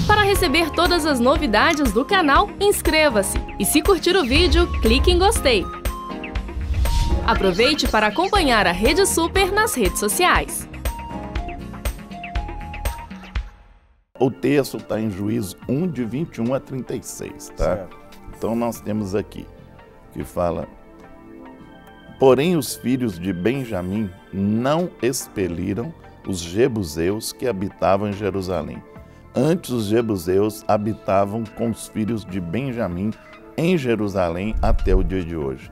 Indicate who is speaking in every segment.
Speaker 1: Para receber todas as novidades do canal, inscreva-se e se curtir o vídeo, clique em gostei. Aproveite para acompanhar a Rede Super nas redes sociais.
Speaker 2: O texto está em Juízo 1, de 21 a 36, tá?
Speaker 3: Certo.
Speaker 2: Então nós temos aqui, que fala: porém os filhos de Benjamim não expeliram os jebuseus que habitavam em Jerusalém. Antes os jebuseus habitavam com os filhos de Benjamim em Jerusalém até o dia de hoje.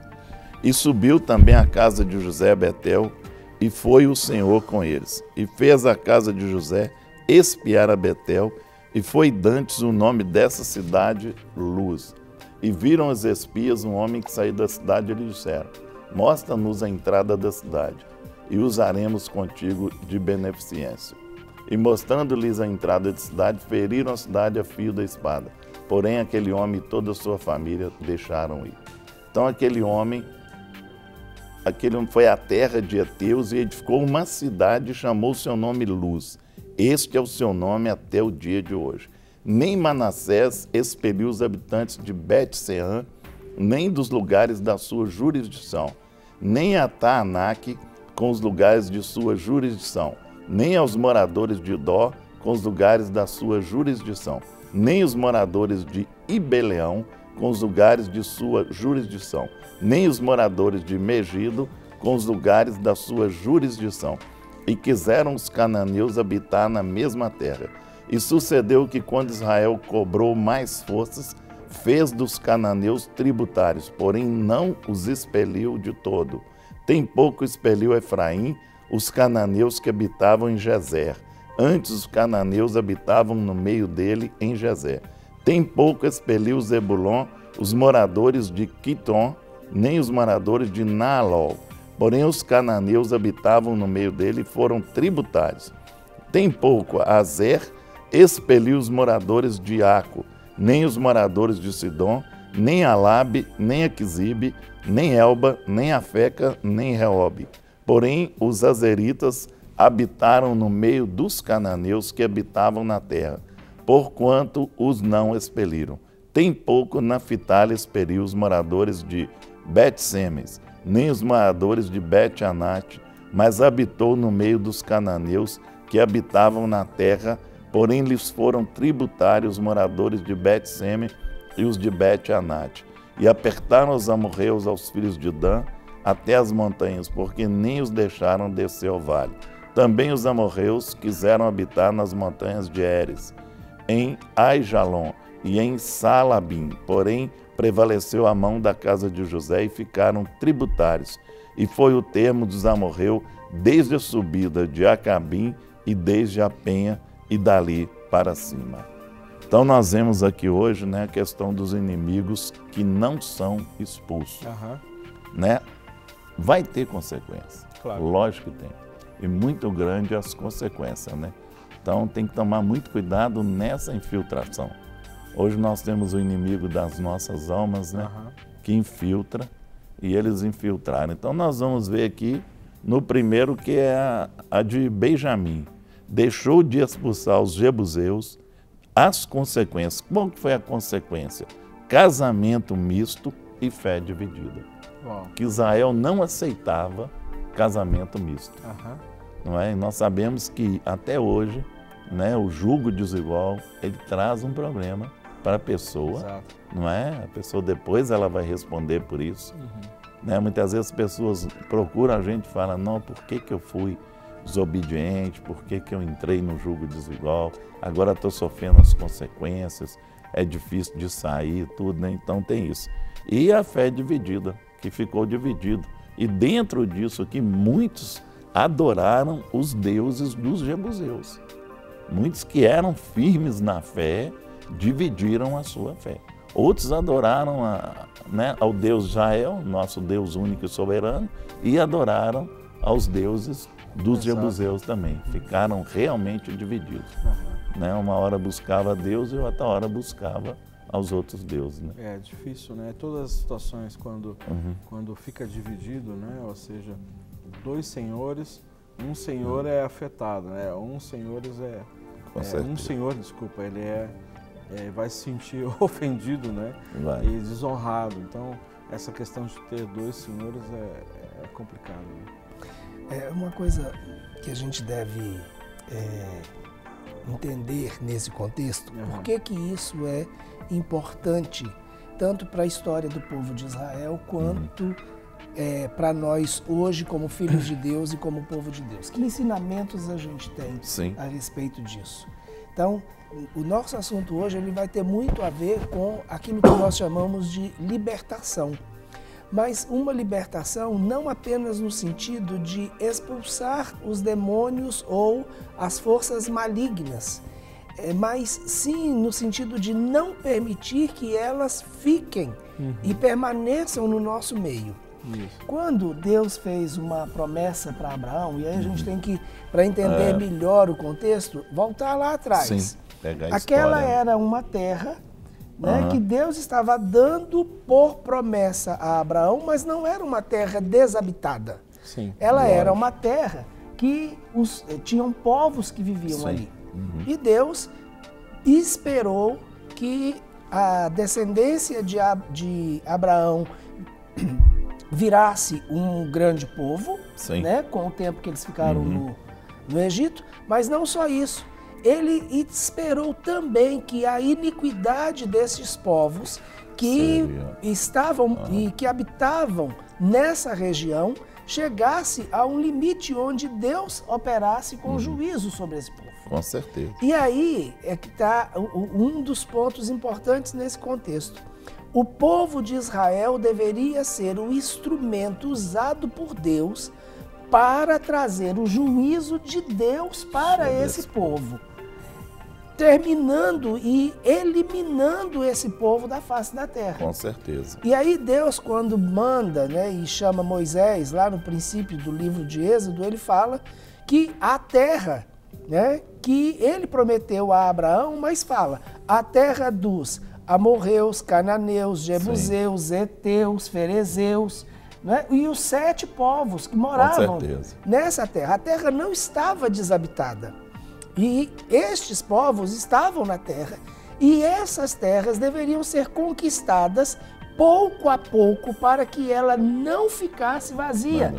Speaker 2: E subiu também a casa de José a Betel, e foi o Senhor com eles. E fez a casa de José espiar a Betel, e foi dantes o nome dessa cidade Luz. E viram os espias um homem que saiu da cidade e lhe disseram: mostra-nos a entrada da cidade, e usaremos contigo de beneficência. E mostrando-lhes a entrada da cidade, feriram a cidade a fio da espada. Porém aquele homem e toda a sua família deixaram ir. Então aquele homem foi à terra de Heteus e edificou uma cidade e chamou seu nome Luz. Este é o seu nome até o dia de hoje. Nem Manassés expeliu os habitantes de Bet-Sean, nem dos lugares da sua jurisdição, nem a Taanaque com os lugares de sua jurisdição, nem aos moradores de Dó com os lugares da sua jurisdição, nem os moradores de Ibeleão com os lugares de sua jurisdição, nem os moradores de Megido com os lugares da sua jurisdição. E quiseram os cananeus habitar na mesma terra. E sucedeu que, quando Israel cobrou mais forças, fez dos cananeus tributários, porém não os expeliu de todo. Tem pouco expeliu Efraim, os cananeus que habitavam em Gezer. Antes os cananeus habitavam no meio dele em Gezer. Tem pouco expeliu Zebulon, os moradores de Quitom, nem os moradores de Naalol. Porém os cananeus habitavam no meio dele e foram tributários. Tem pouco Azer expeliu os moradores de Aco, nem os moradores de Sidom, nem Alabe, nem Aquisibe, nem Elba, nem Afeca, nem Reobe. Porém os azeritas habitaram no meio dos cananeus que habitavam na terra, porquanto os não expeliram. Tem pouco Naphtali expeliu os moradores de Bet-Semes, nem os moradores de Bet-Anate, mas habitou no meio dos cananeus que habitavam na terra, porém lhes foram tributários os moradores de Bet-Seme e os de Bet-Anate. E apertaram os amorreus aos filhos de Dan até as montanhas, porque nem os deixaram descer ao vale. Também os amorreus quiseram habitar nas montanhas de Eres, em Aijalon e em Salabim, porém prevaleceu a mão da casa de José e ficaram tributários. E foi o termo dos amorreus desde a subida de Acabim e desde a penha e dali para cima. Então nós vemos aqui hoje, né, a questão dos inimigos que não são expulsos. Né? Vai ter consequência,
Speaker 3: Claro.
Speaker 2: Lógico que tem. E muito grande as consequências, né? Então tem que tomar muito cuidado nessa infiltração. Hoje nós temos o inimigo das nossas almas, né? Que infiltra, e eles infiltraram. Então nós vamos ver aqui no primeiro, que é a de Benjamim. Deixou de expulsar os jebuseus, as consequências. Qual que foi a consequência? Casamento misto e fé dividida. Que Israel não aceitava casamento misto. Não é? E nós sabemos que até hoje, né, o julgo desigual, ele traz um problema para a pessoa, não é? A pessoa depois ela vai responder por isso. Né? Muitas vezes as pessoas procuram a gente e falam: não, por que eu fui desobediente, por que eu entrei no julgo desigual, agora estou sofrendo as consequências, é difícil de sair, tudo, né? Então tem isso. E a fé dividida, que ficou dividido. E dentro disso aqui, muitos adoraram os deuses dos jebuseus. Muitos que eram firmes na fé, dividiram a sua fé. Outros adoraram ao Deus Israel, nosso Deus único e soberano, e adoraram aos deuses dos jebuseus também. Ficaram realmente divididos. Né? Uma hora buscava Deus e outra hora buscava aos outros deuses. Né?
Speaker 3: É difícil, né? Todas as situações quando fica dividido, né? Ou seja, dois senhores, um senhor é afetado, né? Um senhor
Speaker 2: Com certeza.
Speaker 3: Um senhor, desculpa, ele vai se sentir ofendido, né?
Speaker 2: Vai.
Speaker 3: E desonrado. Então, essa questão de ter dois senhores é complicado. Né?
Speaker 4: É uma coisa que a gente deve entender nesse contexto, por que isso é importante, tanto para a história do povo de Israel, quanto para nós hoje como filhos de Deus e como povo de Deus. Que ensinamentos a gente tem a respeito disso? Então, o nosso assunto hoje ele vai ter muito a ver com aquilo que nós chamamos de libertação. Mas uma libertação não apenas no sentido de expulsar os demônios ou as forças malignas, mas sim no sentido de não permitir que elas fiquem e permaneçam no nosso meio. Isso. Quando Deus fez uma promessa para Abraão, e aí a gente tem que, para entender melhor o contexto, voltar lá atrás.
Speaker 2: Sim, pegar a
Speaker 4: Aquela
Speaker 2: história.
Speaker 4: era uma terra, né, que Deus estava dando por promessa a Abraão, mas não era uma terra desabitada.
Speaker 3: Sim,
Speaker 4: ela era uma terra que tinham povos que viviam ali. E Deus esperou que a descendência de Abraão virasse um grande povo, né, com o tempo que eles ficaram no Egito, mas não só isso. Ele esperou também que a iniquidade desses povos que estavam e que habitavam nessa região chegasse a um limite onde Deus operasse com juízo sobre esse povo.
Speaker 2: Com certeza.
Speaker 4: E aí é que está um dos pontos importantes nesse contexto. O povo de Israel deveria ser o instrumento usado por Deus para trazer o juízo de Deus para esse povo, terminando e eliminando esse povo da face da terra.
Speaker 2: Com certeza.
Speaker 4: E aí Deus, quando manda, né, e chama Moisés, lá no princípio do livro de Êxodo, ele fala que a terra, né, que ele prometeu a Abraão, mas fala, a terra dos amorreus, cananeus, jebuseus, heteus, ferezeus, né, e os 7 povos que moravam nessa terra. A terra não estava desabitada. E estes povos estavam na terra, e essas terras deveriam ser conquistadas pouco a pouco para que ela não ficasse vazia.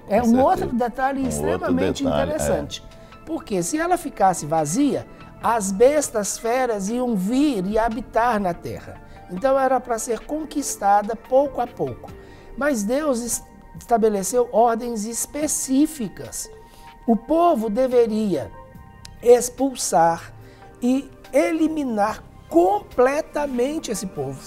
Speaker 4: É um outro detalhe extremamente interessante. Porque se ela ficasse vazia, as bestas feras iam vir e habitar na terra. Então era para ser conquistada pouco a pouco. Mas Deus estabeleceu ordens específicas. O povo deveria expulsar e eliminar completamente esse povo.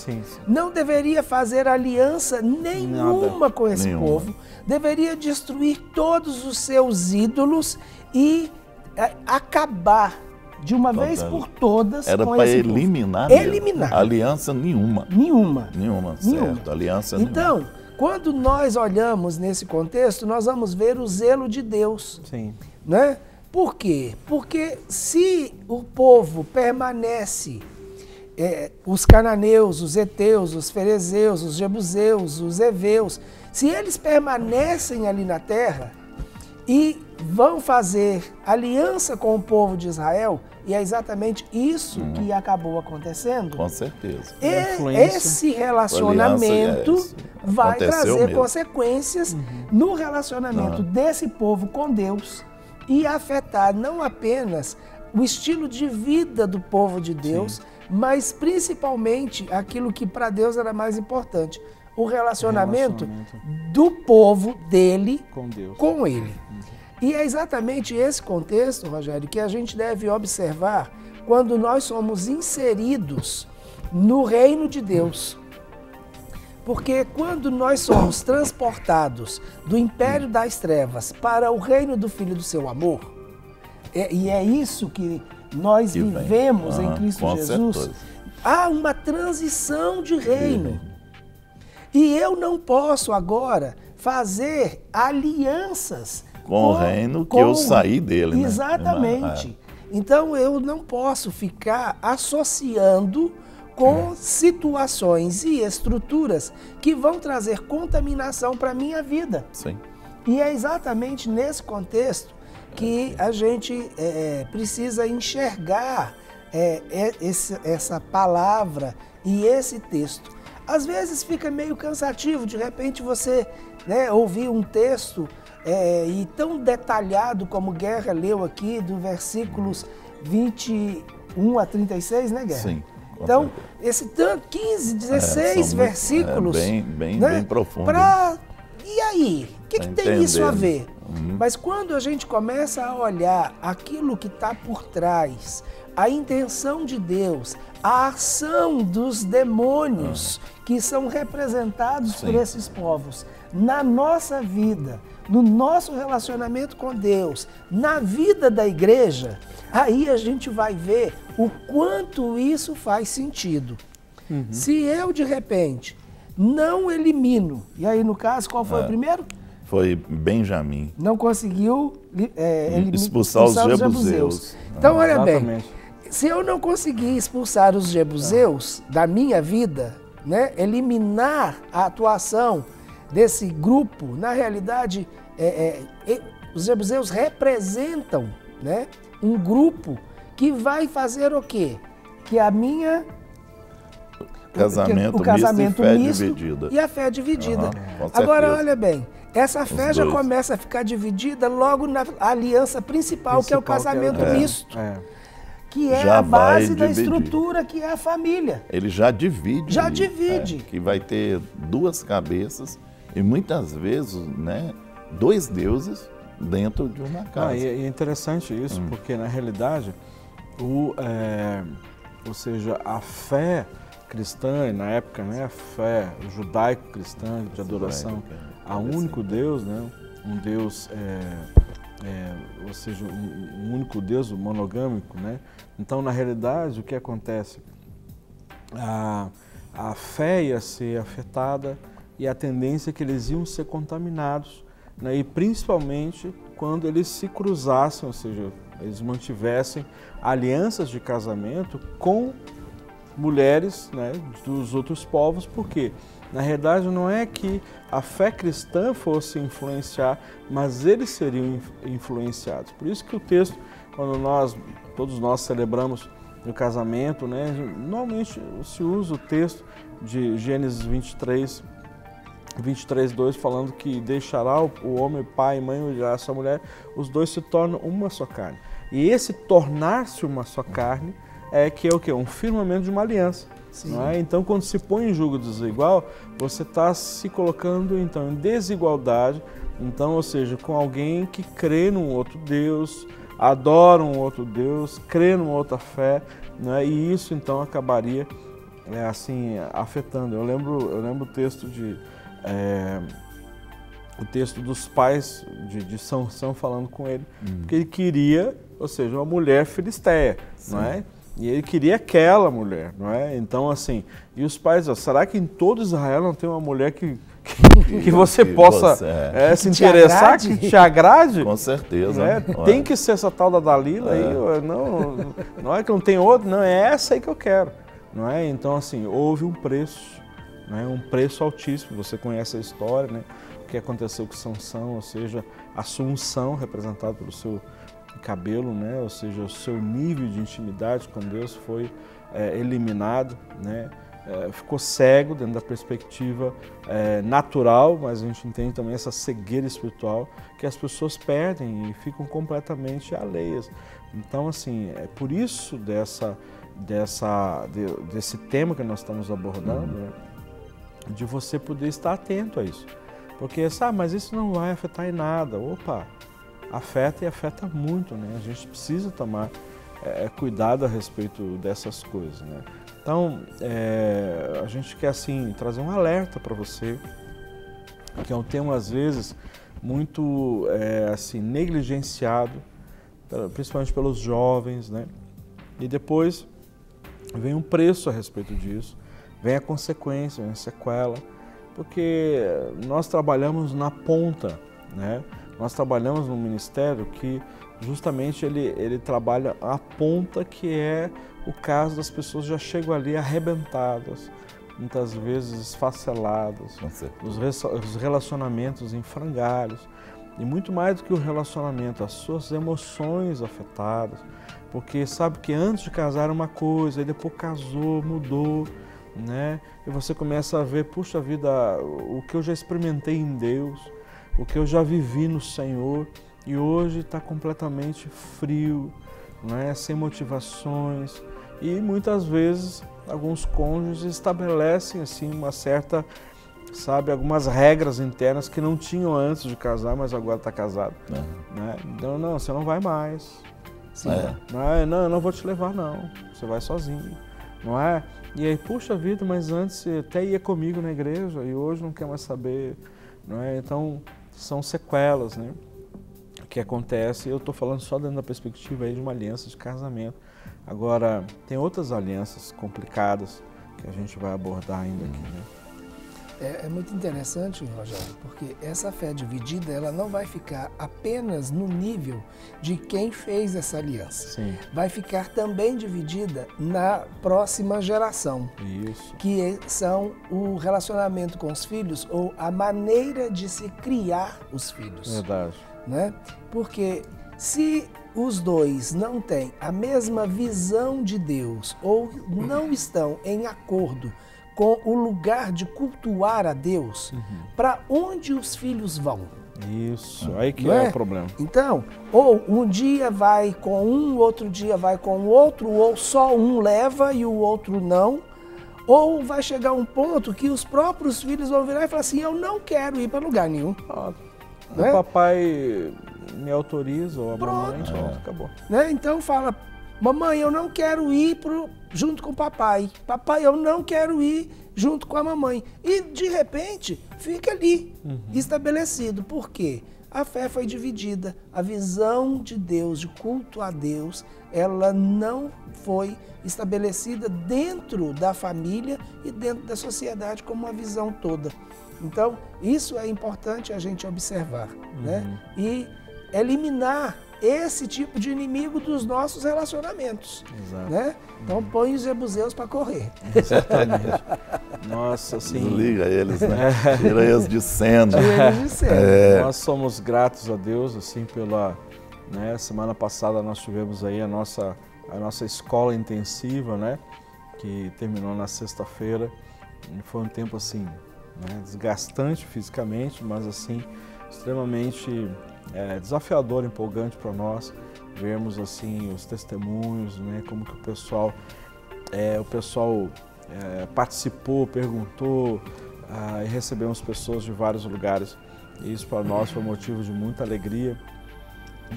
Speaker 4: Não deveria fazer aliança nenhuma com esse povo. Deveria destruir todos os seus ídolos e acabar de uma vez por todas
Speaker 2: era
Speaker 4: com
Speaker 2: para
Speaker 4: esse
Speaker 2: eliminar
Speaker 4: povo. Eliminar.
Speaker 2: Aliança nenhuma.
Speaker 4: Nenhuma,
Speaker 2: certo. Aliança nenhuma.
Speaker 4: Então, quando nós olhamos nesse contexto, nós vamos ver o zelo de Deus. Né? Por quê? Porque se o povo permanece, os cananeus, os heteus, os ferezeus, os jebuseus, os heveus, se eles permanecem ali na terra e vão fazer aliança com o povo de Israel, e é exatamente isso que acabou acontecendo.
Speaker 2: Com certeza.
Speaker 4: Esse relacionamento vai trazer consequências no relacionamento desse povo com Deus e afetar não apenas o estilo de vida do povo de Deus, mas principalmente aquilo que para Deus era mais importante, o relacionamento do povo dele com ele. E é exatamente esse contexto, Rogério, que a gente deve observar quando nós somos inseridos no reino de Deus. Porque quando nós somos transportados do império das trevas para o reino do Filho do seu amor, e é isso que nós vivemos em Cristo Jesus, há uma transição de reino. E eu não posso agora fazer alianças
Speaker 2: com o reino que eu saí dele.
Speaker 4: Exatamente. Né? Então eu não posso ficar associando com situações e estruturas que vão trazer contaminação para a minha vida. E é exatamente nesse contexto que a gente precisa enxergar essa palavra e esse texto. Às vezes fica meio cansativo, de repente você ouvir um texto e tão detalhado como Guerra leu aqui, do versículos 21 a 36, né, Guerra?
Speaker 2: Sim.
Speaker 4: Então, esse tanto, 15, 16 versículos.
Speaker 2: Bem profundo.
Speaker 4: E aí? O que tem isso a ver? Mas quando a gente começa a olhar aquilo que está por trás, a intenção de Deus, a ação dos demônios que são representados por esses povos na nossa vida, no nosso relacionamento com Deus, na vida da igreja, aí a gente vai ver o quanto isso faz sentido. Se eu, de repente, não elimino, e aí no caso, qual foi o primeiro?
Speaker 2: Foi Benjamim.
Speaker 4: Não conseguiu
Speaker 2: expulsar os jebuseus.
Speaker 4: Então, olha bem, se eu não conseguir expulsar os jebuseus da minha vida, eliminar a atuação desse grupo, na realidade, os jebuseus representam um grupo que vai fazer o quê? Que a minha...
Speaker 2: o casamento misto
Speaker 4: e a fé dividida. Agora, olha bem, essa fé já começa a ficar dividida logo na aliança principal, que é o casamento misto. Que é a base da estrutura, que é a família.
Speaker 2: Ele já divide.
Speaker 4: Já divide.
Speaker 2: Que vai ter duas cabeças e muitas vezes, dois deuses dentro de uma casa.
Speaker 3: E é interessante isso, porque na realidade, ou seja, a fé cristã, e na época, a fé judaico-cristã de adoração a um único Deus, um Deus, ou seja, um único Deus monogâmico, Então, na realidade, o que acontece? A fé ia ser afetada e a tendência é que eles iam ser contaminados, e principalmente quando eles se cruzassem, ou seja, eles mantivessem alianças de casamento com mulheres dos outros povos, porque na realidade não é que a fé cristã fosse influenciar, mas eles seriam influenciados. Por isso que o texto, quando todos nós celebramos o casamento, normalmente se usa o texto de Gênesis 23:2, falando que deixará o homem, pai e mãe, odiará a sua mulher, os dois se tornam uma só carne. E esse tornar-se uma só carne que é o quê? Um firmamento de uma aliança. Então, quando se põe em julgo desigual, você está se colocando então em desigualdade, então, ou seja, com alguém que crê num outro Deus, adora um outro Deus, crê numa outra fé, e isso então acabaria assim afetando. Eu lembro o texto o texto dos pais de Sansão falando com ele, porque ele queria, ou seja, uma mulher filisteia, E ele queria aquela mulher, Então, assim, e os pais, será que em todo Israel não tem uma mulher que você possa se interessar, que te agrade?
Speaker 2: Com certeza.
Speaker 3: Tem que ser essa tal da Dalila aí, não é que não tem outra, não, é essa aí que eu quero, Então, assim, houve um preço, um preço altíssimo, você conhece a história, o que aconteceu com Sansão, ou seja, a sua unção representada pelo seu cabelo, ou seja, o seu nível de intimidade com Deus foi eliminado, ficou cego dentro da perspectiva natural, mas a gente entende também essa cegueira espiritual que as pessoas perdem e ficam completamente alheias. Então, assim, é por isso desse tema que nós estamos abordando, de você poder estar atento a isso. Porque, mas isso não vai afetar em nada. Opa! Afeta e afeta muito, A gente precisa tomar cuidado a respeito dessas coisas, Então, a gente quer, assim, trazer um alerta para você, que é um tema, às vezes, muito, assim, negligenciado, principalmente pelos jovens, E depois vem um preço a respeito disso, vem a consequência, vem a sequela, porque nós trabalhamos na ponta, Nós trabalhamos num ministério que justamente ele trabalha a ponta, que é o caso das pessoas já chegam ali arrebentadas, muitas vezes esfaceladas, os relacionamentos em frangalhos. E muito mais do que o relacionamento, as suas emoções afetadas. Porque sabe que antes de casar era uma coisa, e depois casou, mudou, né? E você começa a ver, puxa vida, o que eu já experimentei em Deus, o que eu já vivi no Senhor, e hoje está completamente frio, né? Sem motivações. E muitas vezes alguns cônjuges estabelecem assim uma certa, sabe, algumas regras internas que não tinham antes de casar, mas agora está casado. Né? Não, você não vai mais. Não, eu não vou te levar não, você vai sozinho, não é? E aí, puxa vida, mas antes você até ia comigo na igreja e hoje não quer mais saber, não é? Então, são sequelas, né? Que acontece, eu estou falando só dentro da perspectiva aí de uma aliança de casamento. Agora, tem outras alianças complicadas que a gente vai abordar ainda aqui, né?
Speaker 4: É muito interessante, Rogério, porque essa fé dividida, ela não vai ficar apenas no nível de quem fez essa aliança.
Speaker 3: Sim.
Speaker 4: Vai ficar também dividida na próxima geração.
Speaker 3: Isso.
Speaker 4: Que são o relacionamento com os filhos ou a maneira de se criar os filhos.
Speaker 3: Verdade.
Speaker 4: Né? Porque se os dois não têm a mesma visão de Deus ou não estão em acordo com o lugar de cultuar a Deus, para onde os filhos vão?
Speaker 3: Isso, aí que
Speaker 4: Não
Speaker 3: é o problema.
Speaker 4: Então, ou um dia vai com um, outro dia vai com o outro, ou só um leva e o outro não, ou vai chegar um ponto que os próprios filhos vão virar e falar assim, eu não quero ir para lugar nenhum.
Speaker 3: O papai me autoriza, ou a mamãe, pronto, acabou.
Speaker 4: Né? Então fala, mamãe, eu não quero ir junto com o papai. Papai, eu não quero ir junto com a mamãe. E, de repente, fica ali, estabelecido. Por quê? A fé foi dividida. A visão de Deus, de culto a Deus, ela não foi estabelecida dentro da família e dentro da sociedade como uma visão toda. Então, isso é importante a gente observar, né? E eliminar esse tipo de inimigo dos nossos relacionamentos.
Speaker 3: Exato.
Speaker 4: Né? Então põe os jebuseus para correr.
Speaker 3: Exatamente. Nossa, assim...
Speaker 2: Desliga eles, né? Tira eles de cena.
Speaker 3: Nós somos gratos a Deus, assim, pela... Né? Semana passada nós tivemos aí a nossa escola intensiva, né? Que terminou na sexta-feira. Foi um tempo, assim, né? Desgastante fisicamente, mas, assim, extremamente... desafiador, empolgante para nós vermos assim os testemunhos, né, como que o pessoal participou, perguntou e recebemos pessoas de vários lugares. E isso para nós foi motivo de muita alegria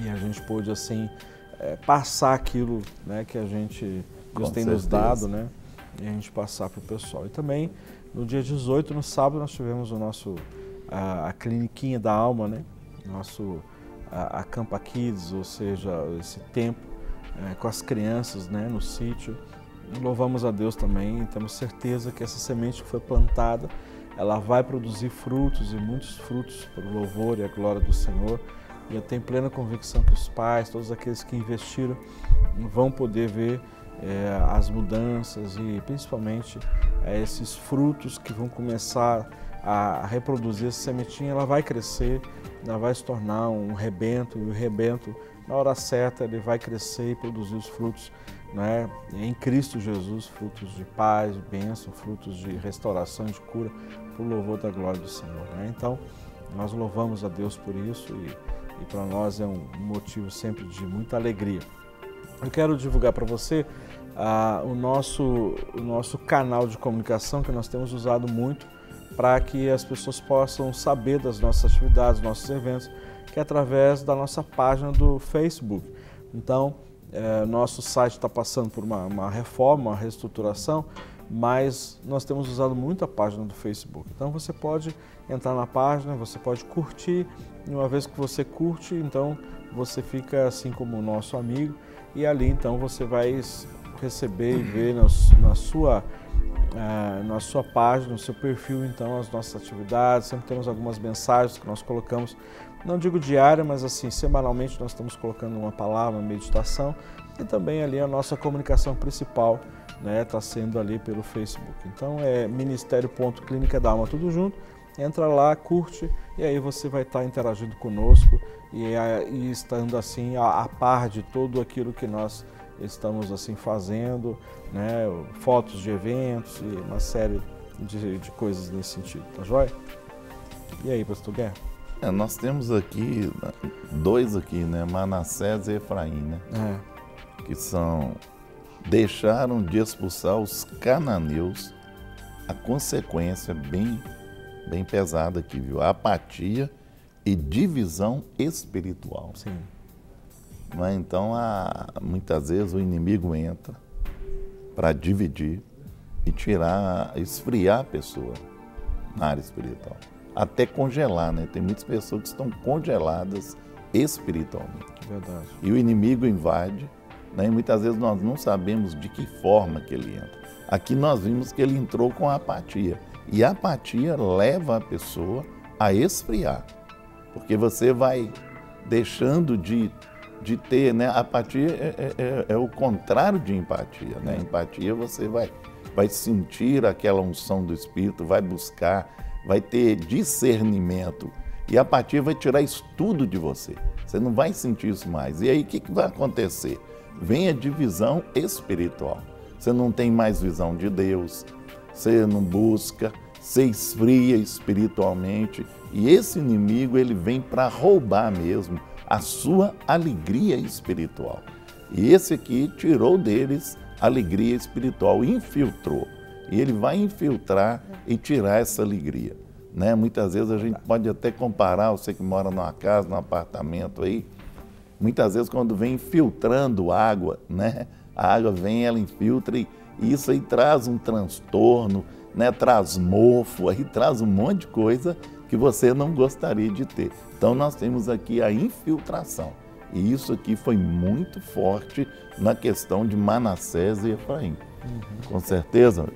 Speaker 3: e a gente pôde assim passar aquilo, né, que Deus tem nos dado, né, e a gente passar para o pessoal. E também no dia 18, no sábado, nós tivemos a cliniquinha da alma, né? A Campa Kids, ou seja, esse tempo com as crianças, né, no sítio. E louvamos a Deus também, e temos certeza que essa semente que foi plantada, ela vai produzir frutos e muitos frutos para o louvor e a glória do Senhor. E eu tenho plena convicção que os pais, todos aqueles que investiram, vão poder ver as mudanças e principalmente esses frutos que vão começar a reproduzir essa sementinha. Ela vai crescer, ela vai se tornar um rebento, e o rebento, na hora certa, ele vai crescer e produzir os frutos, né, em Cristo Jesus, frutos de paz, de bênção, frutos de restauração, de cura, para o louvor da glória do Senhor. Né? Então, nós louvamos a Deus por isso e para nós é um motivo sempre de muita alegria. Eu quero divulgar para você o nosso canal de comunicação, que nós temos usado muito para que as pessoas possam saber das nossas atividades, dos nossos eventos, que é através da nossa página do Facebook. Então, nosso site está passando por uma reforma, uma reestruturação, mas nós temos usado muito a página do Facebook. Então, você pode entrar na página, você pode curtir, e uma vez que você curte, então você fica assim como o nosso amigo, e ali então você vai receber e ver na sua página, no seu perfil, então, as nossas atividades. Sempre temos algumas mensagens que nós colocamos, não digo diária, mas assim, semanalmente nós estamos colocando uma palavra, uma meditação, e também ali a nossa comunicação principal, né, está sendo ali pelo Facebook. Então é Ministério.Clínica da Alma, tudo junto, entra lá, curte, e aí você vai estar interagindo conosco e estando assim a par de tudo aquilo que nós estamos assim fazendo, né? Fotos de eventos e uma série de coisas nesse sentido, tá joia? E aí, pastor Guerra?
Speaker 2: Nós temos aqui, dois aqui, né? Manassés e Efraim, né? Que deixaram de expulsar os cananeus, a consequência bem pesada aqui, viu? A apatia e divisão espiritual.
Speaker 3: Sim.
Speaker 2: Mas então, muitas vezes o inimigo entra para dividir e esfriar a pessoa na área espiritual. Até congelar, né? Tem muitas pessoas que estão congeladas espiritualmente.
Speaker 3: Verdade.
Speaker 2: E o inimigo invade, né? E muitas vezes nós não sabemos de que forma que ele entra. Aqui nós vimos que ele entrou com a apatia. E a apatia leva a pessoa a esfriar. Porque você vai deixando de ter, né? A apatia é o contrário de empatia, né? Empatia você vai sentir aquela unção do Espírito, vai buscar, vai ter discernimento. E a apatia vai tirar isso tudo de você. Você não vai sentir isso mais. E aí o que vai acontecer? Vem a divisão espiritual. Você não tem mais visão de Deus, você não busca, você esfria espiritualmente. E esse inimigo, ele vem para roubar mesmo a sua alegria espiritual. E esse aqui tirou deles a alegria espiritual, infiltrou. E ele vai infiltrar e tirar essa alegria, né? Muitas vezes a gente pode até comparar, você que mora numa casa, num apartamento aí, muitas vezes quando vem infiltrando água, né? A água vem, ela infiltra e isso aí traz um transtorno, né? Traz mofo, aí traz um monte de coisa que você não gostaria de ter. Então nós temos aqui a infiltração. E isso aqui foi muito forte na questão de Manassés e Efraim. Com certeza.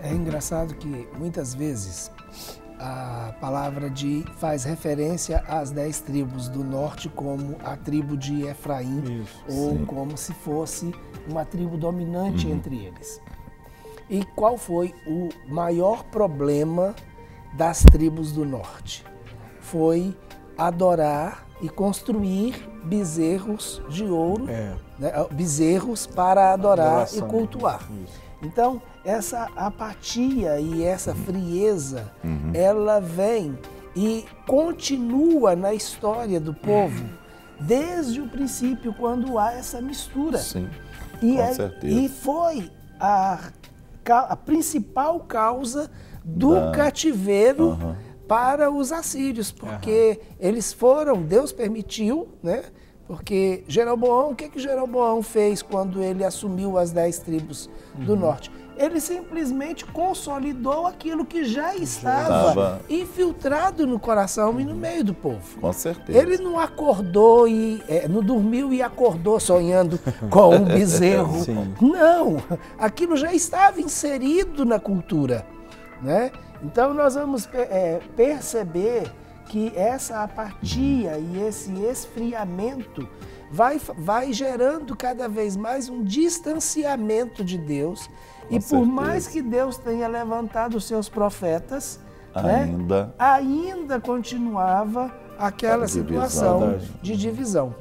Speaker 4: É engraçado que muitas vezes a palavra faz referência às 10 tribos do norte como a tribo de Efraim, ou sim, como se fosse uma tribo dominante entre eles. E qual foi o maior problema das tribos do norte? Foi adorar e construir bezerros de ouro, né? Bezerros para adorar e cultuar. Então, essa apatia e essa frieza, ela vem e continua na história do povo desde o princípio, quando há essa mistura.
Speaker 2: Sim,
Speaker 4: com certeza. E foi a principal causa do cativeiro para os assírios, porque eles foram, Deus permitiu, né? Porque Jeroboão, o que Jeroboão fez quando ele assumiu as 10 tribos do norte? Ele simplesmente consolidou aquilo que já estava infiltrado no coração e no meio do povo.
Speaker 2: Com certeza.
Speaker 4: Ele não acordou não dormiu e acordou sonhando com um bezerro. Não, aquilo já estava inserido na cultura, né? Então nós vamos perceber que essa apatia e esse esfriamento vai gerando cada vez mais um distanciamento de Deus. E por mais que Deus tenha levantado os seus profetas, ainda continuava aquela situação de divisão.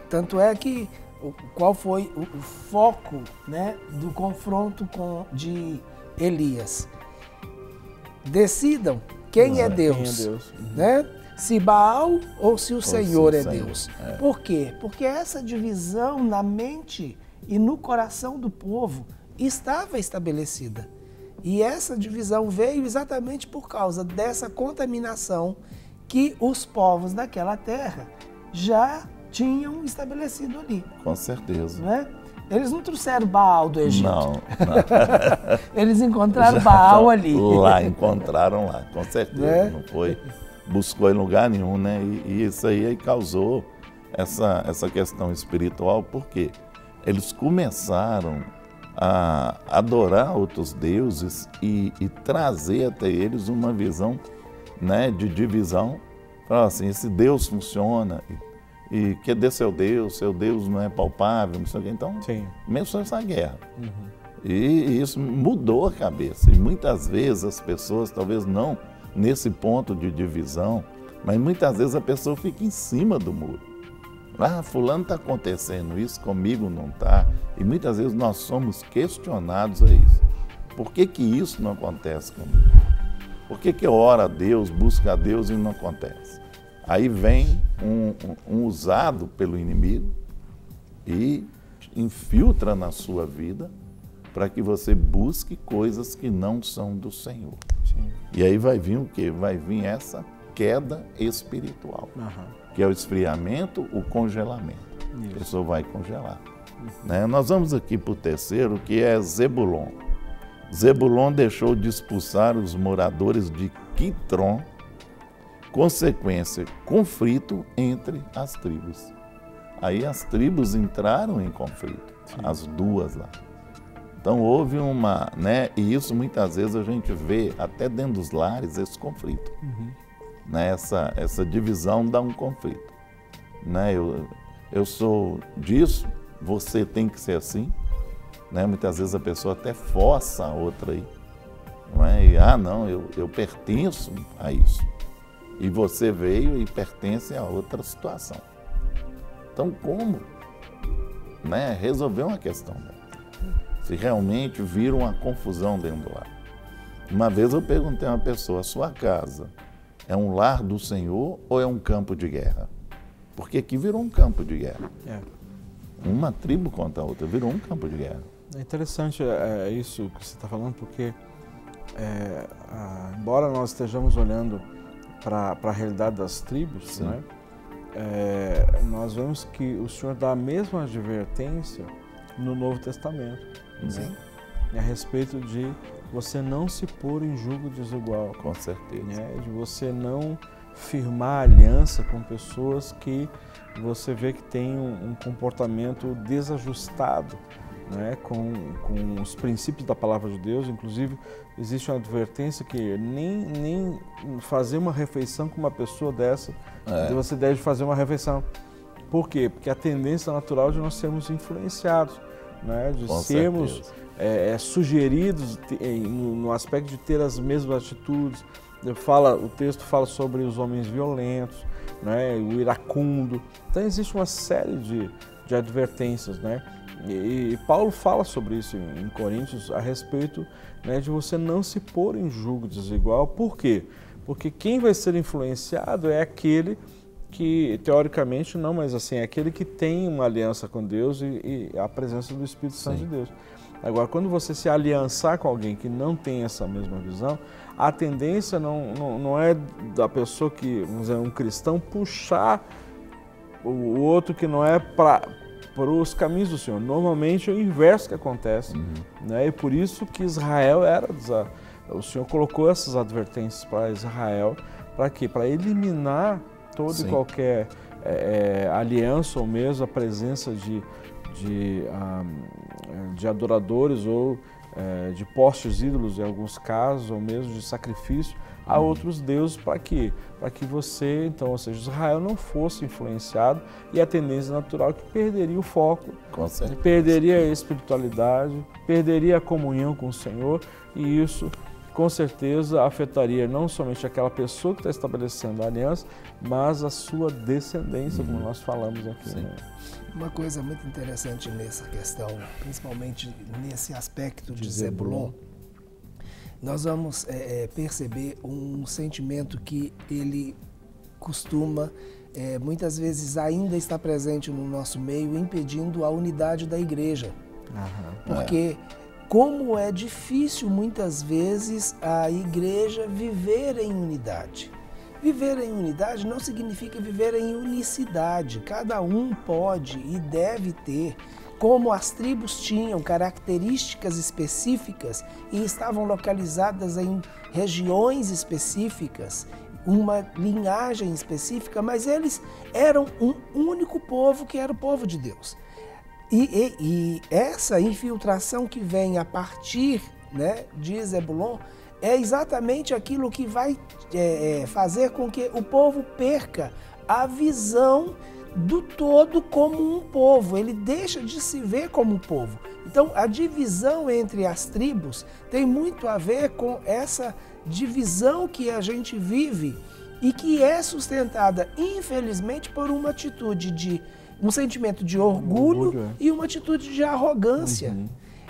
Speaker 4: Tanto é que qual foi o foco, né, do confronto de Elias? Decidam quem é Deus, né? Se Baal ou se o Senhor é Deus. Por quê? Porque essa divisão na mente e no coração do povo estava estabelecida. E essa divisão veio exatamente por causa dessa contaminação que os povos daquela terra já tinham estabelecido ali.
Speaker 2: Com certeza.
Speaker 4: Né? Eles não trouxeram Baal do Egito.
Speaker 2: Não.
Speaker 4: Eles encontraram Baal ali.
Speaker 2: Lá, encontraram lá, com certeza. Não foi, buscou em lugar nenhum, né? E isso aí causou essa questão espiritual, porque eles começaram a adorar outros deuses e trazer até eles uma visão, né, de divisão. Falar assim, esse Deus funciona, e cadê seu Deus não é palpável, não sei o quê. Então, começou essa guerra. E isso mudou a cabeça. E muitas vezes as pessoas talvez não nesse ponto de divisão, mas muitas vezes a pessoa fica em cima do muro. Ah, fulano está acontecendo isso, comigo não está. E muitas vezes nós somos questionados a isso. Por que que isso não acontece comigo? Por que que eu oro a Deus, busco a Deus e não acontece? Aí vem um usado pelo inimigo e infiltra na sua vida para que você busque coisas que não são do Senhor.
Speaker 3: Sim.
Speaker 2: E aí vai vir o quê? Vai vir essa queda espiritual, que é o esfriamento, o congelamento. A pessoa vai congelar. Né? Nós vamos aqui para o terceiro, que é Zebulon. Zebulon deixou de expulsar os moradores de Quitron, consequência, conflito entre as tribos. Aí as tribos entraram em conflito, as duas lá. Então houve uma, né? E isso muitas vezes a gente vê até dentro dos lares esse conflito. Né? Essa divisão dá um conflito. Né? Eu sou disso, você tem que ser assim. Né? Muitas vezes a pessoa até força a outra aí. Não é? E, não, eu pertenço a isso. E você veio e pertence a outra situação. Então como, né, resolver uma questão dela? Se realmente vira uma confusão dentro do lar. Uma vez eu perguntei a uma pessoa, a sua casa é um lar do Senhor ou é um campo de guerra? Porque aqui virou um campo de guerra. Uma tribo contra a outra, virou um campo de guerra.
Speaker 3: É interessante isso que você está falando, porque embora nós estejamos olhando para a realidade das tribos, né, nós vemos que o Senhor dá a mesma advertência no Novo Testamento.
Speaker 2: Sim.
Speaker 3: A respeito de você não se pôr em julgo desigual.
Speaker 2: Com certeza.
Speaker 3: Né, de você não firmar aliança com pessoas que você vê que tem um comportamento desajustado, né, com os princípios da palavra de Deus. Inclusive, existe uma advertência que nem fazer uma refeição com uma pessoa dessa, você deve fazer uma refeição. Por quê? Porque a tendência natural de nós sermos influenciados, né, de
Speaker 2: com
Speaker 3: sermos sugeridos no aspecto de ter as mesmas atitudes. O texto fala sobre os homens violentos, né, o iracundo. Então existe uma série de advertências, né? E Paulo fala sobre isso em Coríntios a respeito, né, de você não se pôr em julgo desigual. Por quê? Porque quem vai ser influenciado é aquele que, teoricamente não, mas assim, é aquele que tem uma aliança com Deus e a presença do Espírito Santo de Deus. Agora, quando você se aliançar com alguém que não tem essa mesma visão, a tendência não é da pessoa que, vamos dizer, um cristão, puxar o outro que não é para os caminhos do Senhor. Normalmente é o inverso que acontece. Né? E por isso que Israel o Senhor colocou essas advertências para Israel. Para quê? Para eliminar toda e qualquer aliança ou mesmo a presença de adoradores ou de postes ídolos em alguns casos, ou mesmo de sacrifício a outros deuses, para quê? Para que você, então, ou seja, Israel não fosse influenciado, e a tendência natural é que perderia o foco, perderia a espiritualidade, perderia a comunhão com o Senhor, e isso com certeza afetaria não somente aquela pessoa que está estabelecendo a aliança, mas a sua descendência, como nós falamos aqui. Né?
Speaker 4: Uma coisa muito interessante nessa questão, principalmente nesse aspecto de Zebulon, nós vamos perceber um sentimento que ele costuma, muitas vezes ainda estar presente no nosso meio, impedindo a unidade da igreja. Porque como é difícil muitas vezes a igreja viver em unidade. Viver em unidade não significa viver em unicidade. Cada um pode e deve ter, como as tribos tinham características específicas e estavam localizadas em regiões específicas, uma linhagem específica, mas eles eram um único povo, que era o povo de Deus. E essa infiltração que vem a partir, né, de Zebulon é exatamente aquilo que vai fazer com que o povo perca a visão do todo como um povo, ele deixa de se ver como um povo. Então, a divisão entre as tribos tem muito a ver com essa divisão que a gente vive e que é sustentada, infelizmente, por uma atitude de um sentimento de orgulho e uma atitude de arrogância.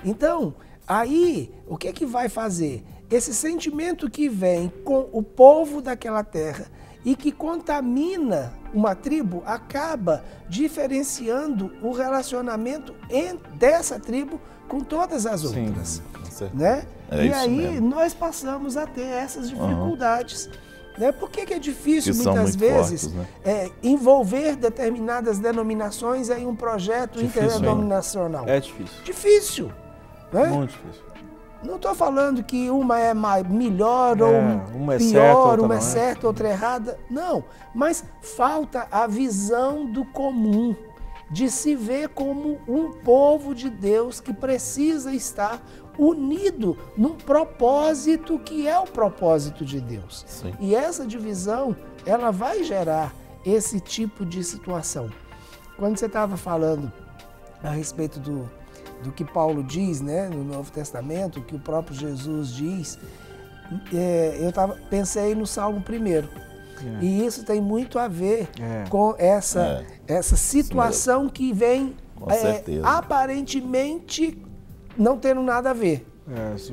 Speaker 4: Então, aí, o que é que vai fazer? Esse sentimento que vem com o povo daquela terra e que contamina uma tribo, acaba diferenciando o relacionamento dessa tribo com todas as outras. Né? E aí nós passamos a ter essas dificuldades. Né? Por que é difícil, muitas vezes, fortes, né? Envolver determinadas denominações em um projeto interdenominacional?
Speaker 3: É difícil.
Speaker 4: Difícil. Né?
Speaker 3: Muito difícil.
Speaker 4: Não estou falando que uma é melhor ou uma pior, uma é certa, outra é errada. Não, mas falta a visão do comum, de se ver como um povo de Deus que precisa estar unido num propósito que é o propósito de Deus.
Speaker 2: Sim.
Speaker 4: E essa divisão, ela vai gerar esse tipo de situação. Quando você estava falando a respeito do que Paulo diz, né, no Novo Testamento, que o próprio Jesus diz, eu pensei no Salmo 1. E isso tem muito a ver com essa situação que vem aparentemente não tendo nada a ver.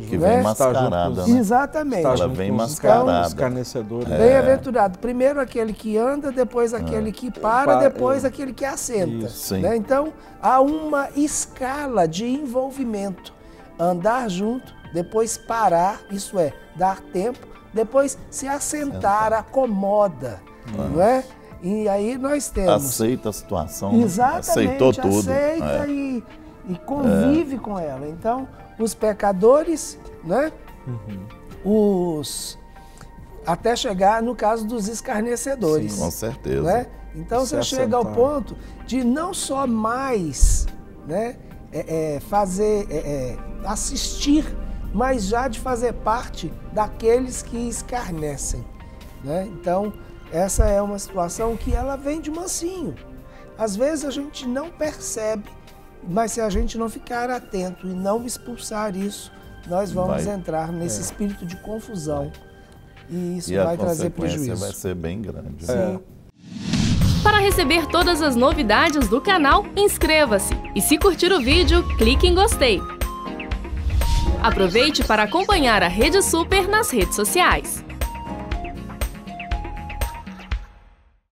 Speaker 2: Que vem mascarada, né?
Speaker 4: Exatamente.
Speaker 2: Ela vem mascarada.
Speaker 3: Escarnecedor.
Speaker 4: Bem-aventurado. Primeiro aquele que anda, depois aquele que para, depois aquele que assenta. Né? Então, há uma escala de envolvimento. Andar junto, depois parar, isso é, dar tempo, depois se assentar, acomoda. Não é? E aí nós temos...
Speaker 2: Aceita a situação.
Speaker 4: Exatamente.
Speaker 2: Aceitou tudo.
Speaker 4: Aceita e convive com ela. Então, os pecadores, né? Até chegar no caso dos escarnecedores.
Speaker 2: Sim, com certeza.
Speaker 4: Né? Então você chega ao ponto de não só mais, né, assistir, mas já de fazer parte daqueles que escarnecem. Né? Então, essa é uma situação que ela vem de mansinho. Às vezes a gente não percebe, mas se a gente não ficar atento e não expulsar isso, nós vamos entrar nesse espírito de confusão. E isso vai trazer prejuízo.
Speaker 2: Vai ser bem grande.
Speaker 4: Sim.
Speaker 1: Para receber todas as novidades do canal, inscreva-se. E se curtir o vídeo, clique em gostei. Aproveite para acompanhar a Rede Super nas redes sociais.